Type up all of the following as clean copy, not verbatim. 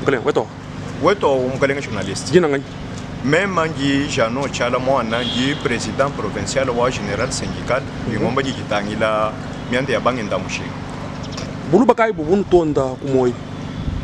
Mukalen, weto Mukalen journaliste. Jina ngani? Même ngi Jano Chala mwana ngi président provincial wa général syndical ngomba gitangila miande ya bangi ndamushi. Bulu bakai bubunu tonda kumoi.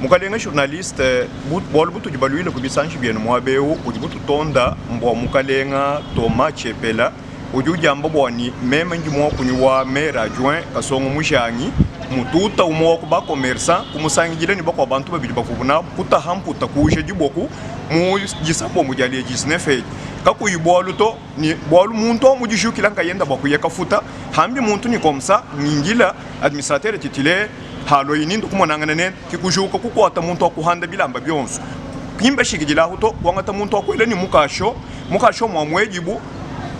Mukalen journaliste bol butu jibaluile kubisanshi bien mwabeu ujibutu tonda mbo Mukalen Thomas Chepela ujuja mboboni même ngi mwa kunywa maire adjoint kasongo mushangi mututa umo kuba commerçant kumusangile ni bako abantu babiri bakubuna puta hamputa kuje jiboku mu gisabo mujali gisnefe kaku yibolu to ni bolu muntu mu jishukila ngayenda bakuyeka futa hambi muntu ni komsa ngingila administrateur titulaire halo yinindu kumonangana ne kikujuka kukwata muntu akuhanda bilamba byonso kimba shigijila huto wangata muntu akwele ni mukasho mwa mwejibu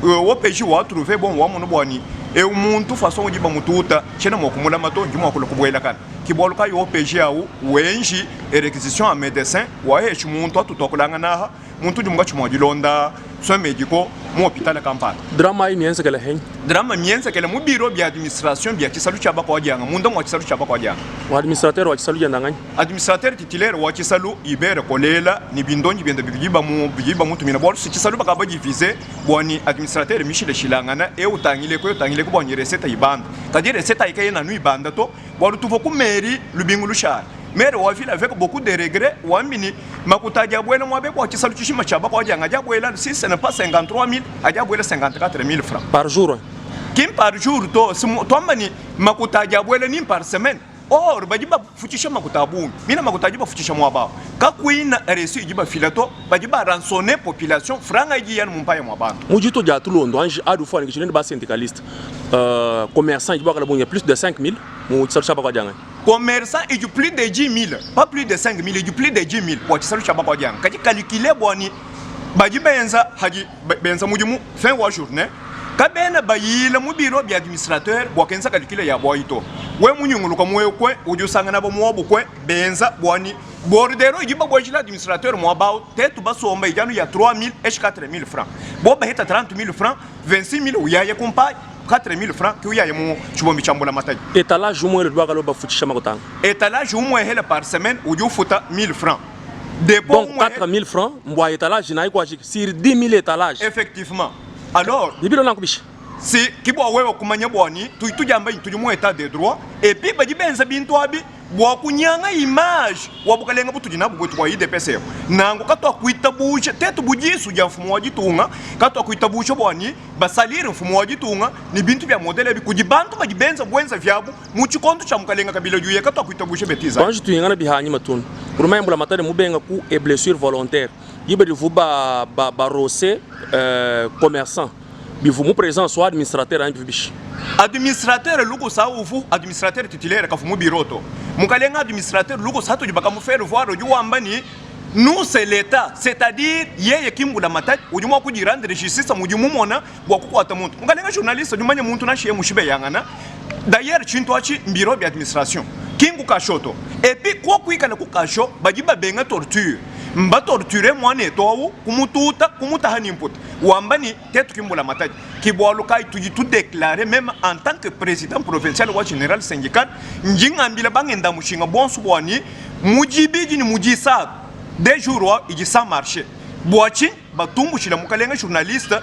wopeji wa trouver bon wa muno bwani e umuntu façon ujiba mututa chena mokumula mato njuma akula kubwela kana kiboluka yo peji yawo wenji e réquisition à médecin wa hechu muntu atutokulanga naha muntu jumga chumojilonda so médico mu hôpital Kampala drama ini yense kala hen drama miense kala mu biro bi administration bi kisalu chaba kwa janga munda mo kisalu chaba kwa janga wa administrateur wa kisalu janga ngani administrateur titulaire wa kisalu ibere kolela ni bindonji benda bijiba mutu mina bolu kisalu bakaba divise boni administrateur Michel Shilangana e utangile ko boni recette ibanda kadi recette ikaye na nu ibanda to bolu tuvo ku mairie lubingu lushara maire wa ville avec beaucoup de regrets wambini makuta jabwela mwabe kwa kisalu chishima chaba kwa janga jabwela si ce n'est pas 53 000 ajabwela 54 000 francs par jour. Kim par jour to mani makuta jabwela ni par semaine or bajiba futisha makuta bungi mina makuta jiba futisha mwaba kakuina resu jiba filato bajiba rançonner population franga jiyan mumpaya mwaba mujito ja tulondo ange adu fo ngi ba syndicaliste commerçant jiba kala bungi plus de 5 000 mu kisalu chaba kwa janga commerçant et du plus de 10 000 pas plus de 5 000 et du plus de 10 000 pour kisalu chaba kwa janga kaji calculer boni bajibenza haji benza mujimu fin wa journée kabena bayila mu biro bi administrateur bwakenza calculer ya boito we munyunguluka mwekwe ujusanga nabo mwobukwe benza bwani bordero ijiba bwajila administrateur mwabao tetu basomba ijanu ya 3 000 et 4 000 francs boba heta 30 000 francs 26 000 uyaye kumpa 4 000 francs ki uyaye mu chubombi chambula mataji étalage umwe le doit lo bafutisha makotanga étalage umwe hele par semaine ujufuta 1000 francs. Donc 4 000 francs mwa étalage na iko sur 10 000 étalages effectivement. Alors libilo nankubishi si kibo wewe kumanya bwani tujamba tujumu état de droit et puis bajibenza bintu abi bwa kunyanga image wabukalenga butujina bugwetu kwa IDPS nango katwa kuitabusha tetu bujisu ja mfumo wajitunga katwa kuitabusha bwani basalire mfumo wajitunga ni bintu bya modele bikujibantu bajibenza bwenza vyabu muchikondo cha mukalenga kabila juye katwa kuitabusha betiza banji tuyengana bihanyi matunu kuruma mbula matale mubenga ku et blessure volontaire yibe de vuba barose commerçant bivu mu présent soit administrateur en bibishi administrateur luko sa ufu administrateur titulaire kafumu biroto mukalenga administrateur luko sa to jibaka mu faire voir juwambani nous c'est l'état c'est-à-dire yeye kimbula matati ujumwa kujirande registre mujumu mona bwa kukwata muntu mukalenga journaliste jumanya muntu na shiye mushibe yangana d'ailleurs chintu achi mbiro bi administration kingu kashoto et puis kwa kuikana ku kasho bajiba benga torture mba torture mwana etowu kumutahani input wambani tetu kimbula mataji kibwalukai tujitu déclarer même en tant que président provincial wa général syndical njingambila bangenda mushinga bonsu bwani mujibiji ni mujisa des jours wa ijisa marché bwachi batumbushila mukalenga journaliste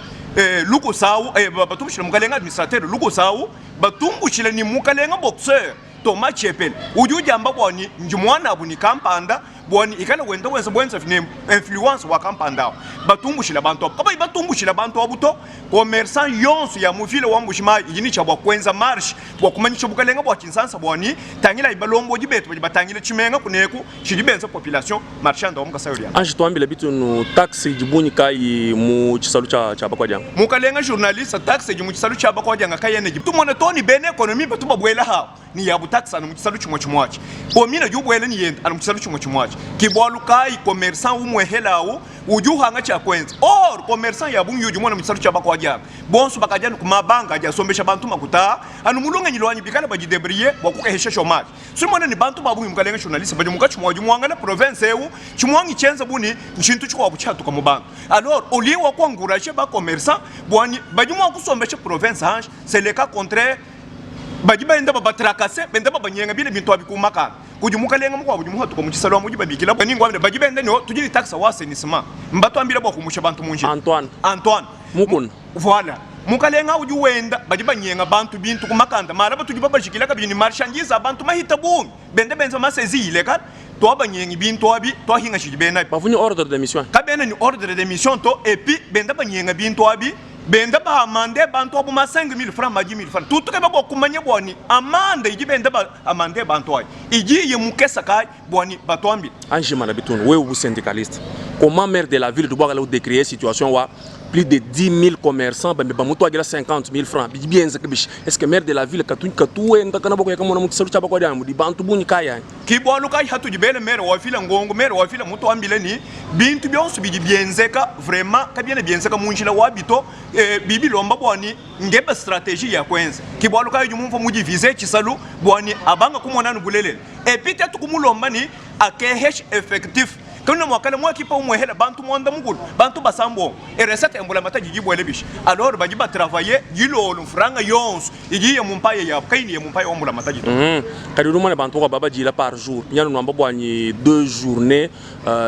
luko sawu batumbushila mukalenga administrateur luko sawu batumbushila ni mukalenga boxeur Thomas Chepel ujuja amba bwani njumwana abuni kampanda bwani ikala wenda bwenza fine influence wa kampanda batumbushila bantu kaba batumbushila bantu abuto commerçant yonsu ya muvile wa mbushima yini cha bwakwenza marche bwakumanyisha bukalenga bwa kinsansa bwani tangila ibalombo jibetu batangila chimenga kuneku chidibenza population marchanda omka sayulia anji twambile bitu no taxi jibuni kai mu chisalu cha bakwajanga mukalenga journaliste taxi jimu chisalu cha bakwajanga kayene jitu mona toni bene economy batuba bwela ha ni yabu taxi anu chisalu chimwachi pomina jubwela ni yenda anu chisalu chimwachi kibwalukai commerçant umwe helawo ujuhanga cha kwenza or commerçant ya bunyu jumwana mchisalu cha bakwajanga bonsu bakajana kumabanga aja sombesha bantu makuta anu mulunga nyilwanyi bikala bajidebrier bakukehesha chomage simona ni bantu babu mukalenga journaliste baje mukachi mwajumwanga na province eu chimwangi chenza buni nchintu chiko buchatu ka mubanga alors oliwa kwa ngurache ba commerçant bwani bajumwa kusombesha province hange c'est le cas contraire bajiba enda babatrakase benda babanyenga bile bintu abikumaka kujumuka lenga mukwa bujumu hatu komuchisalo mujiba bikila bani ngwambe bajiba enda no tujiri taxa wasenisema mbato ambira bwa kumusha bantu munje Antoine mukun voilà mukalenga uju wenda bajiba nyenga bantu bintu kumakanda mara batujiba bashikila kabini marchandise abantu mahita bumi bende benza masezile kan to abanyengi bintu abi to hinga shibena bavunye ordre de mission kabena ni ordre de mission to et puis benda banyenga bintu abi benda ba amande bantu abu ma 5000 francs ma 10000 francs tout ke ba kumanya bwani amande iji benda ba amande bantu ay iji ye mukesa kai bwani batwambi anjima na bitun we u syndicaliste comment maire de la ville de Boakala décrire situation wa plus de 10 000 commerçants ba mutu agira 50 000 francs bi bien zakibish est-ce que maire de la ville katuwe ndakana bako yakamona mutisaru chaba kwa damu di bantu bunyi kaya ki bwalu kai hatu jibele maire wa fila ngongo maire wa fila mutu ambile ni bintu byonsu bi bienzeka vraiment kabiene bienzeka munjila wa bito bibi lomba bwani ngeba stratégie ya kwenza ki bwalu kai jumumva muji viser chisalu bwani abanga kumona nugulele et puis tatu kumulomba ni akehesh effectif kana mwakala mwakipa umwehela bantu mwanda mugulu bantu basambo eresete embula mata jijibo elebish alors bajiba travailler yilo franga yons igiye mumpaye ya kaini ya mumpaye ombula mata jito kadi rumane bantu ko baba jila par jour nyanu namba bwani 2 journées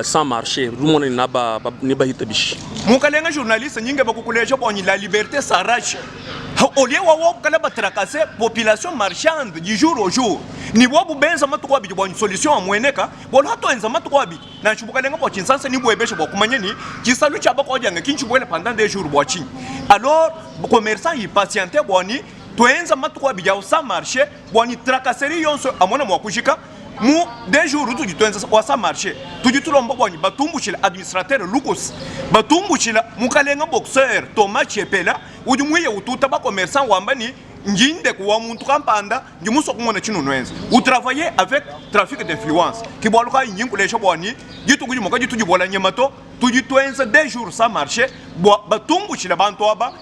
sans marcher rumone naba ni bahita bish mukalenga journaliste nyinga bakukuleja bwani la liberté s'arrache au lieu wa kala batrakase population marchande du jour au jour ni bobu benza matuko abi bwani solution amweneka bolo hato enza matuko abi na chubukalenga bwa chinsansa ni bwebeshe bwa kumanyeni chisalu chaba ko janga kinchu bwele pendant des jours bwa chin alors commerçant y patienter bwani toenza matuko abi ya sa marché bwani tracasserie yonso amona mwa kushika mu des jours tu toenza kwa sa marché tujitulomba bwani batumbushila administrateur Lucas batumbushila mukalenga boxeur Thomas Chepela ujumwiye ututa ba commerçant wambani njinde kuwa muntu kampanda njimuso kumona chino nwenza ou travailler avec trafic d'influence ki bwaluka nyinkulesha bwani gitu kuji moka gitu jibola nyamato tujitwenza des jours sans marché batumbushila bantu aba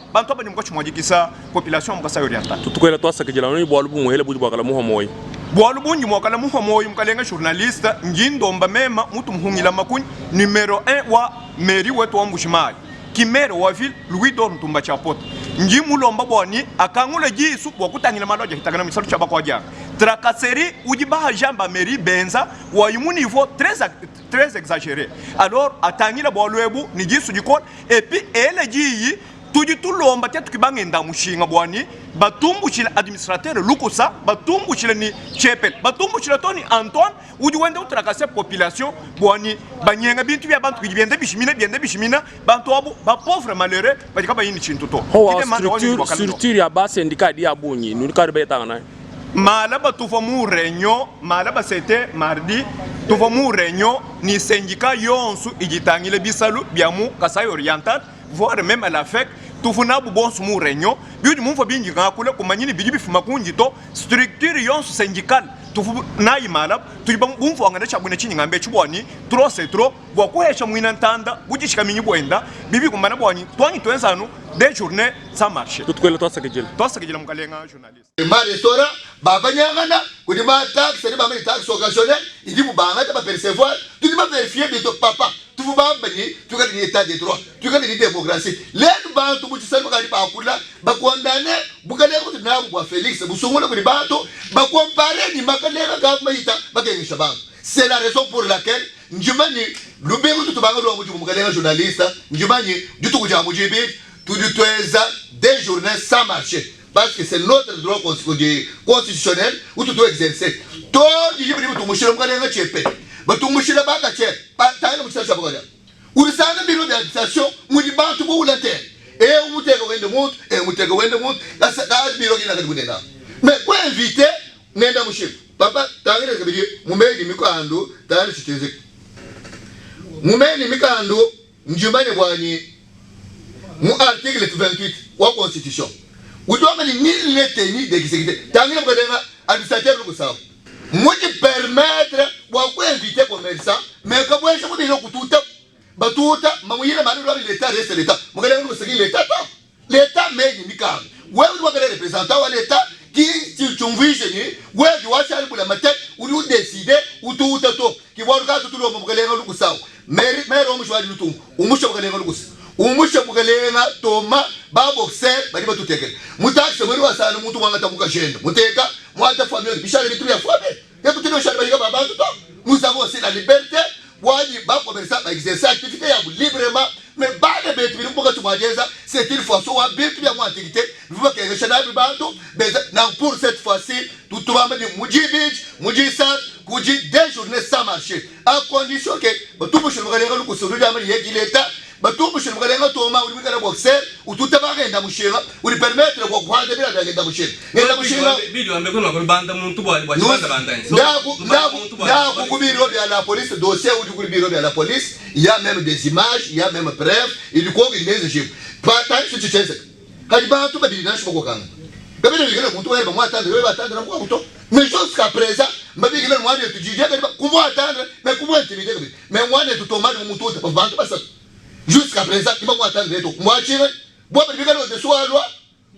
nyumuka chimwajikisa population mukasa oriental tutukwela twasakijela no bwalubu muhele buji bwakala muho moyi bwalubu nyimwakala muho moyi mukalenga journaliste njindomba mema mutu muhungila makunyi numéro 1 wa mairie wetu wa Mbushimali kimere wa ville Louis Dor Ntumba Chapota njimulomba bwani akangula jisu bwakutangila maloja hitagana misalu chaba kwa janga tracasserie ujibaha jamba mairie benza wa yumu niveau très exagéré alors atangila bwalwebu ni jisu jikon et puis ele jiyi tujitulomba tetu kibangenda mushinga bwani batumbushila administrateur Lukusa batumbushila ni Chepel batumbushila Tony Antoine ujiwende utrakase population bwani banyenga bintu bya bantu biende bishimina bantu abo ba pauvre malheureux bakaba yini chintu to structure ya ba syndicat ya bunyi nulikari betanga nayo malaba tufa mu réunion malaba c'était mardi tufa mu réunion ni syndicat yonsu ijitangile bisalu byamu Kasai Oriental voire même à la FEC tufuna bu bonsu mu réunion biudi mumfa bingi ngakule kumanyini biji bifuma kunjito structure yonsu syndical tufu nayi malab tujiba bumfu wangana chabune chini ngambe chubwani trop c'est trop bwa kuhesha mwina ntanda bujishika minyi bwenda bibi kumana bwani twanyi twenzanu des journées sans marché tutukwela twasakijela mukalenga journaliste ma restaurant baba nyangana kudi ma taxe ni ba ma taxe occasionnelle idi bu banga ta percevoir tu ma vérifier de ton papa tu bu ba bani tu ka ni état de droit tu ka ni démocratie les ba tu bu tsal ba ba kula ba condamné bu ka le ko na bu Félix bu songola ko ba to ba comparer ni makalera ga maita ba ke shabab c'est la raison pour laquelle njumani lubengo tu banga lo mu mukalenga journaliste njumani du tu kuja mu jibi tu du tweza des journées sans marché parce que c'est notre droit constitutionnel où tu dois exercer to jibi tu mushira mukalenga chepe ba tu mushira ba ka chepe ba ta no mushira shabaga urisanga biro de administration muri bantu bo ulate umutego wende mut asa da biro gina ka dibunena mais pour inviter nenda mushira papa tangire ka bidi mumeli mikando tayari chiteze mumeli mikando njumane bwani mu article 28 wa constitution udoka ni nil leteni d'exécuter tangire ka denga administrateur ko sawa muji permettre wa ko inviter commerçant mais ka bwesha ko dino kututa batuta mamuyile mali lo l'état reste l'état mukalenga ko sigi l'état meji mikando wewe wa kale représentant wa l'état qui chumvishe ni wewe wachali bula matek uri décider ututa to ki waruka tutulo mukalenga lukusawa meri omushwali lutungu umusha mukalenga lukusa umusha mukalenga toma ba boxer baliba tuteka mutaxe muri wasana muntu wanga tamuka shenda muteka mwata famille bishale bitu ya famille ya tutino shale bayiga babantu to nous avons aussi la liberté wani ba commerçant ba exercer activité ya librement mais ba de betu bi mboka tumajeza c'est une fois so wa betu ya activité vous que shana bi bantu mais pour cette fois-ci tout trouver ni mujibij mujisat kuji 2 journées sans marché à condition que tout pour le galera ko suru ya mari yeki leta batumbu shirwa lenga toma uri bikala boxer ututabagenda mushira uri permettre ko kwande bila dagenda mushira ngenda mushira video ameko na banda muntu bwa banda bandani ndaku kubiro bya la police dossier uri kubiro bya la police il y a même des images il y a même preuves il ko ngeze chip pata chichi chese kadi ba tu badili nashi boko kanga kabele bikala muntu weba mwatande weba atandra kwa kuto mais jusqu'à présent mbabikala mwana tujije kadi kumwa atandra mais kumwa intimidé mais mwana tutomani muntu bantu basa jusqu'à présent il m'a attendre to moi chire bo ba bikala de swalwa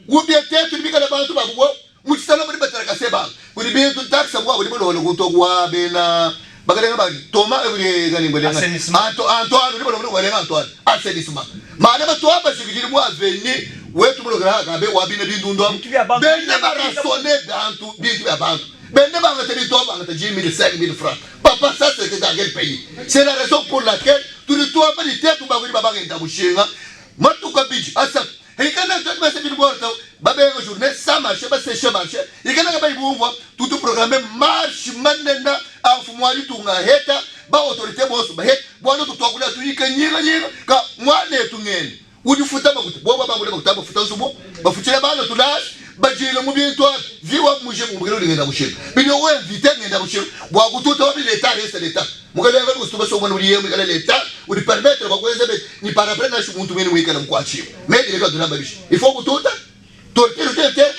ubie tetu bikala bantu babugo mutsala muri batara kaseba kuri bi tu taxa bo buli bolo kuto kwa bena bakale ba toma ebule gani ngolenga Antoine buli bolo ngolenga Antoine assainissement mane ba to ba sikijiri bo aveni wetu bolo gara ka be wabine bindundo benne ba raisonner dans tout bintu ya bantu benne ba ngate to ba ngate 10 000 5 000 francs papa ça c'est dans quel pays c'est la raison pour laquelle tu ne dois pas dire que tu vas faire un mushinga matuka biji asa hikana tu vas se bien voir baba une journée sans marché ba c'est marché hikana ba ibumva tout programme marche manena afumwali tunga heta ba autorité boss ba het bwana tutokula tu ikanyira nyira ka mwane tungene udifuta ba bo baba ngule bakutaba futa subo ba futira bana tulash bajile mu bintu viwa muje mu ngelo ngenda mushinga binyo we inviter ngenda mushinga bwa kututa wa l'état reste l'état mukalenga kustuba so mwana uliye mukala l'état udi permettre bakweza be ni parapre na shumuntu mweni mwikala mkwachio mais il est de la babish il faut kututa torter le terre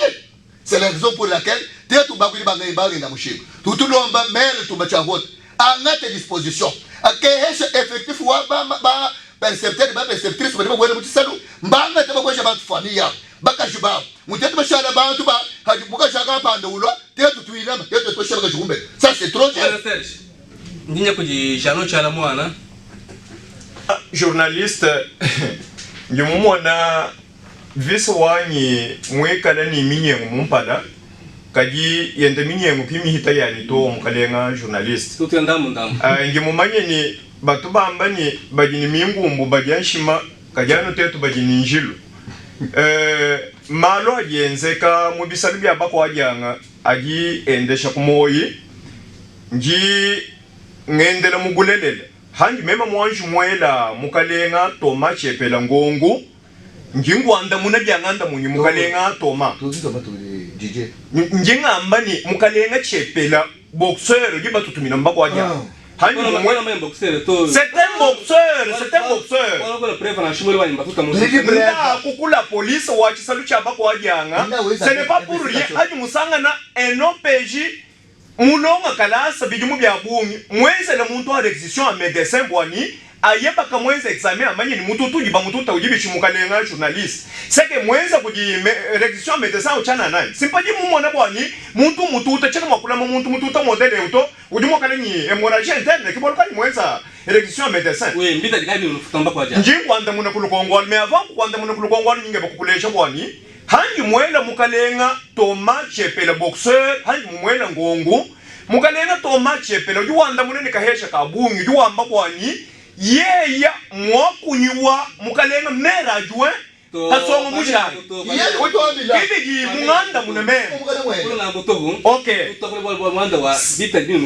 c'est la raison pour laquelle tetu bakuli bangai bangai ngenda mushinga tutulomba maire tumachavote angate disposition akehesha effectif wa ba percepteur ba perceptrice ba bwana mutisalu mbanga taba kwesha ba famille bakajuba mutete bashala bantu ba hadi bukashaka pande ulo tetu tuinama tetu twesha bakajumbe ça c'est trop cher ndinya kuji jano chala mwana journaliste njumumona viso wanyi mwekala ni minyengu mumpada kaji yende minyengu kimihita yani to mukalenga journaliste tutenda mundamu njumumanye ni batu bambani bajini mingumbu bajanshima kajano tetu bajini njilu malo ajenzeka mubisalu bya bako ajanga aji endesha kumoyi nji ngendela mugulelele hangi mema mwanju mwela mukalenga toma chepela ngongu njingwanda muna byanganda munyu mukalenga toma DJ njingambani mukalenga chepela boxeur giba tutumina mbako aja hangi mwela même boxeur to c'est un boxeur on le préfère chimole wa mbatuta mu kukula police wa chisalu cha bako ajanga ce n'est pas pour rien aji musanga na un OPJ mulonga kalasa bijumu bya bungi mwenze le muntu wa requisition a médecin bwani ayeba ka mwenze examen amanye ni muntu tujiba muntu tawujibishi mukalenga journaliste seke mwenze kuji requisition médecin uchana naye simpaji mumona bwani muntu mututa cheka makula muntu mututa modele uto ujumo kalenyi hémorragie interne kiboluka ni mwenza requisition médecin oui mbita dikani ufutamba kwa ja njingwanda muna kulukongwa mais avant kwanda muna kulukongwa nyinge bakukulesha bwani hangi mwela mukalenga toma chepela boxeur hangi mwela ngongu mukalenga toma chepela ujuwanda munene kahesha kabungi ujuwamba kwani yeya mwakunyiwa mukalenga mera ajwe kasongo mushani ibigi munganda munemera okay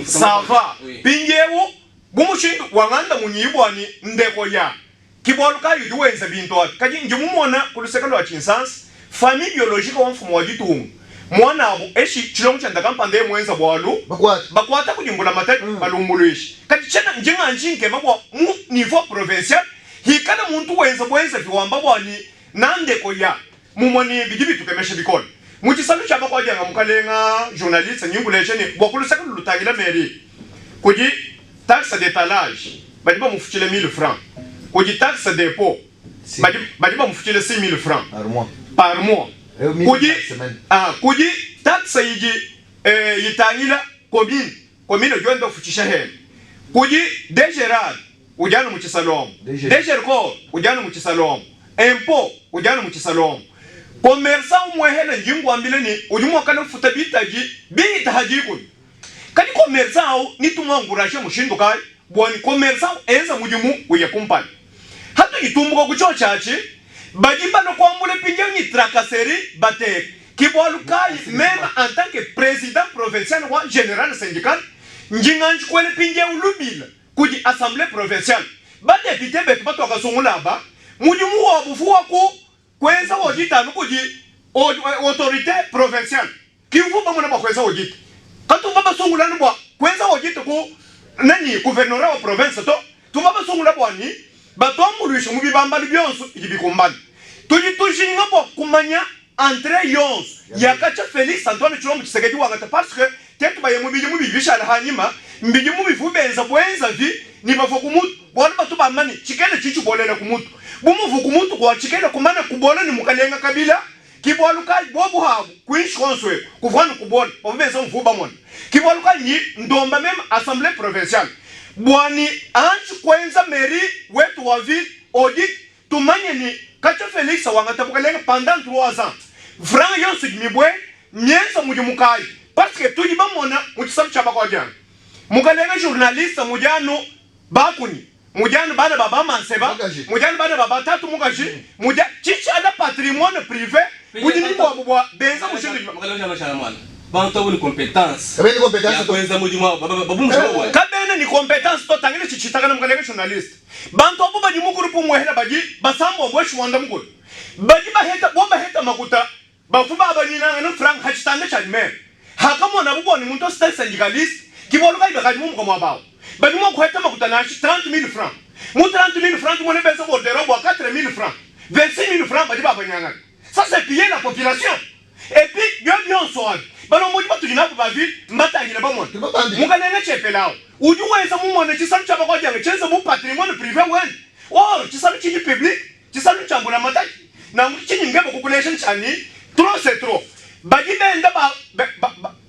ça va pingewo bumushindu wanganda munyibwani ndeko ya kiboluka yujuwenza bintu ati kaji njumumona kuluseka lwa chinsansi famille biologique wa mfumo wa jitungu mwana abo eshi chilongo cha ndakampande mwenza bwalu bakwata kujimbula mataki balumbuluishi kati chena njinga njinke mabwa mu niveau provincial hikana muntu wenza viwamba bwani nandeko ya mumoni bijibi tukemeshe bikola muchisalu cha bakwa janga mukalenga journaliste nyinguleshe ni bwakuluseka lutagila meri kuji taxe d'étalage badiba mufutile 1000 francs kuji taxe dépôt badiba mufutile 6000 francs par mois kuji taxe yiji yitangila commune jondo fuchisha hen kuji degerad ujana muchisalom degerco ujana muchisalom impôt ujana muchisalom commerçant mwehele njingu ambileni ujumu wakana futa bita hajikun kani commerçant ni tumangurashe mushindu kai bwani commerçant enza mujumu uye kumpani hatu itumbuka kuchochachi bajimba no kwambule pinje ni tracasserie bate kibwalu kai même en tant que président provincial wa général syndical njinganji kwele pinje ulubila kuji assemblée provinciale ba député betu batoka songulaba mujumu wa bufuwa ku kwenza wojita nukuji autorité provinciale kivu bamona bakweza wojita katu baba songulana bwa kwenza wojita ku nani gouverneur wa province to tubaba songula bwani batomuluisha mubibamba byonso ibikumbani tujitushinga bo kumanya entre yons yakacha Félix Antoine Tshilombo Tshisekedi wangata parce que tetu baye mubiji mubibisha hanyima mbiji mubifubenza bwenza vi ni bafo kumutu bwana batu bamani chikele chichu bolele kumutu bumuvu kumutu kwa chikele kumana kubola ni mukalenga kabila kibwaluka bobu habu kuish konswe kuvana kubola obenza mvuba mona kibwaluka ni ndomba même assemblée provinciale bwani anchi kwenza mairie wetu wa ville audit tumanye ni kacha Félix wangata bukalenga pendant 3 ans franc yonsu mibwe nyenza mujimukai parce que tuji bamona muchisabu chaba kwa jana mukalenga journaliste mujano bakuni mujano bana baba manseba mujano bana baba tatu mukaji muja chichi ada patrimoine privé mujini bwa benza mushindi mukalenga mashala mwana bantu buni compétence kabene compétence to enza mujima babu mshawa kabene ni compétence to tangile chichi takana mukalenga journaliste bantu abo baji mukuru pumwehela baji basambo mbweshi wanda mukuru baji baheta bomba heta makuta bafuba abanyina no frank hachitande chalimere hakamona buboni muntu state syndicaliste kiboluka ibakaji mu mkomo abao bani mo kweta makutanashi 30,000 francs mu 30,000 francs mo nebeza bordero bo 4,000 francs 26,000 francs baji babanyanga ça c'est piller la population et puis bien soir bano mo batu dina ba ville mbatangile ba mo mukanene chepelao ujuweza mu mone chisalu chaba kwa jange chenza mu patrimoine privé wen or chisalu chinyi public chisalu chambula mataki na mchinyi ngebe population chani trop c'est trop baji benda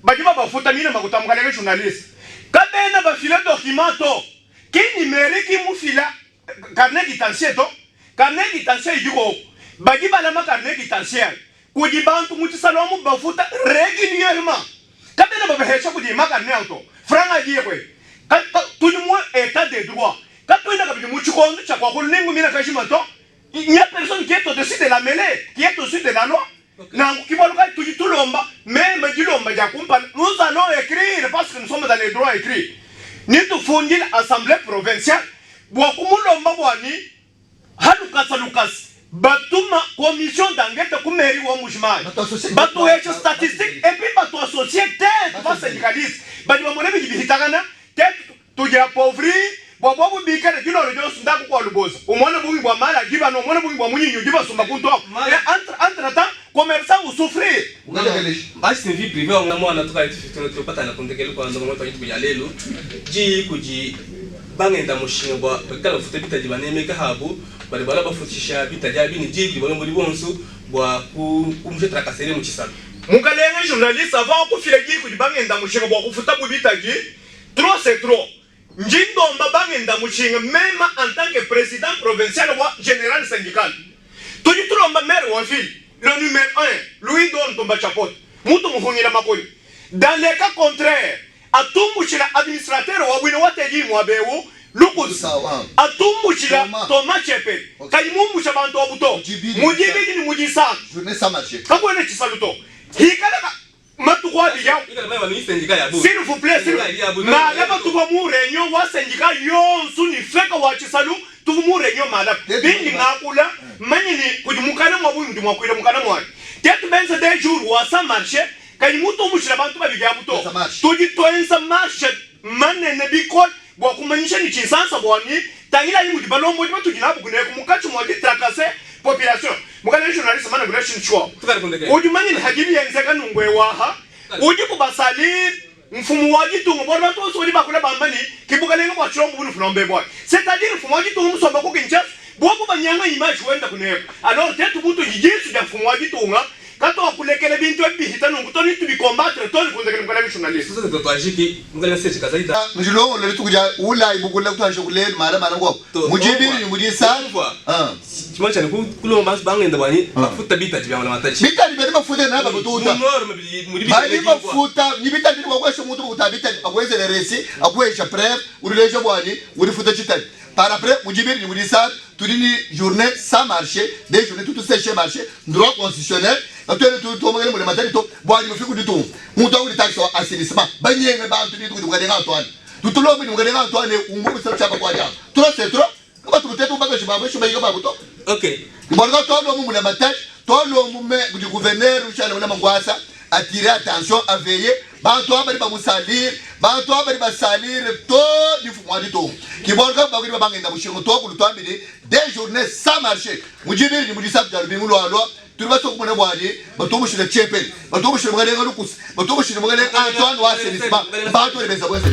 baji bafuta mina makutamkaleke journaliste kabena bafile documento ki numérique ki mufila carnet d'identité to carnet d'identité yiko baji balama carnet d'identité kuji bantu mutisalo mu bafuta régulièrement kabena babehecha kuji makarne auto franga yekwe tuni mo état de droit katwenda kabiji muchikondo cha kwa kulingu mina kashimato il n'y a personne qui est au-dessus de la mêlée qui est au-dessus de la loi. Même nous allons écrire parce que nous sommes dans les droits écrits. Nous devons fonder l'Assemblée provinciale. Batuma commission d'enquête pour mairie ou mouchemage. Batoué statistique et puis batou société, pas syndicaliste. Batuma mon ami qui hitagana, tête tout ya pauvri. Bobo bikana kilo rojo sunda kwa luboza umwana bungi bwa mala giba no umwana bungi bwa munyinyo giba sumba kunto entre temps commerçant ou souffrir basi vie privée on mwana tuka itifitino tupata na kundekele kwa ndo mwana yitu ya lelo ji kuji bangenda mushinga bwa kala futa bitaji banemeka habu bali bala bafutisha bitaji abini ji bali muri bonso bwa kumje tracasserie mu chisalo mukalenga journaliste avant ko file ji kuji bangenda mushinga bwa kufuta bitaji trop c'est trop Njindomba bangenda mushinga même en tant que président provincial ou général syndical. Tuji tulomba maire wa ville, le numéro 1, Louis Don Tomba Chapot. Mutu muhungira makoni. Dans les cas contraires, atumuchila administrateur wa wino wateji mwabewu, lukus. Atumuchila Thomas Chepe. Kaimumusha bantu wabuto. Mujibiji ni mujisa. Journée sans marché. Kakwene chisaluto. Hikala matukwa bijao. S'il vous plaît, s'il vous plaît. Malaba tuvamu réunion wa syndicat yonsu ni feka wa chisalu tuvamu réunion malaba. Bindi ngakula manyini kujumukana mwabu mwakwira mukana mwa. Tetu benza des jours wa sa marché kani muto mushira bantu babijabo to. Tuji toensa marché manene bikol bwa kumanyisha ni chisansa bwani tangila yimu dibalombo diba tujinabu kune kumukachu mwa tracasser population. Mukana journaliste mana relation chwa. Ujumani ni hajibi ya nzeka nungwe waha. Ujibu basali mfumu wajitungu bora to so diba kule bambani kibuka lengo kwa chombo bunu funombe boy. C'est-à-dire mfumu wajitungu msomba ko kinchas bwako banyanga image wenda kuneko. Alors tetu butu jijisu ya mfumu wajitunga kato kulekele bintu ebihita nungutoni tubikombattre toni kundekele mkala journalist sasa ndo twajiki mkala search kazaida mjilo le tukuja ula ibukula kutashya kulele mara ngo mujibiri ni mudisa chimacha ni kulo mas bangenda bani bafuta bita jibya mala matachi bita ni mafuta na babututa bali mafuta ni bita ni wakwesha mutu kutabita akweze le resi akwesha preuve urileje bwani urifuta chitani par après mujibiri ni mudisa tudini journée sans marché des journées tout séché marché droit constitutionnel atwele tout mongele mu matari to bwani mufiku ditu mutu uri taxi assainissement banyenge bantu ni tukuduka denga atwani tutulo mini mugadenga atwani umbu chapa kwa dia trop c'est trop kama tukutetu mpaka shibaba shibayiga babuto okay Mbolga tolo mu matari tolo mu du gouverneur uchala na mangwasa attirer attention à veiller bantu abali ba musalir bantu abali ba salir to di fumwadi to kibolga ba kuri bangenda mushingo to ku lutwambiri des journées sans marché mujibiri ni mudisa byalu bingulo alo turba to kumene bwadi batomo shile chepel batomo shile mugale ngalukus batomo shile mugale Antoine wa Selisma bantu lebeza bweza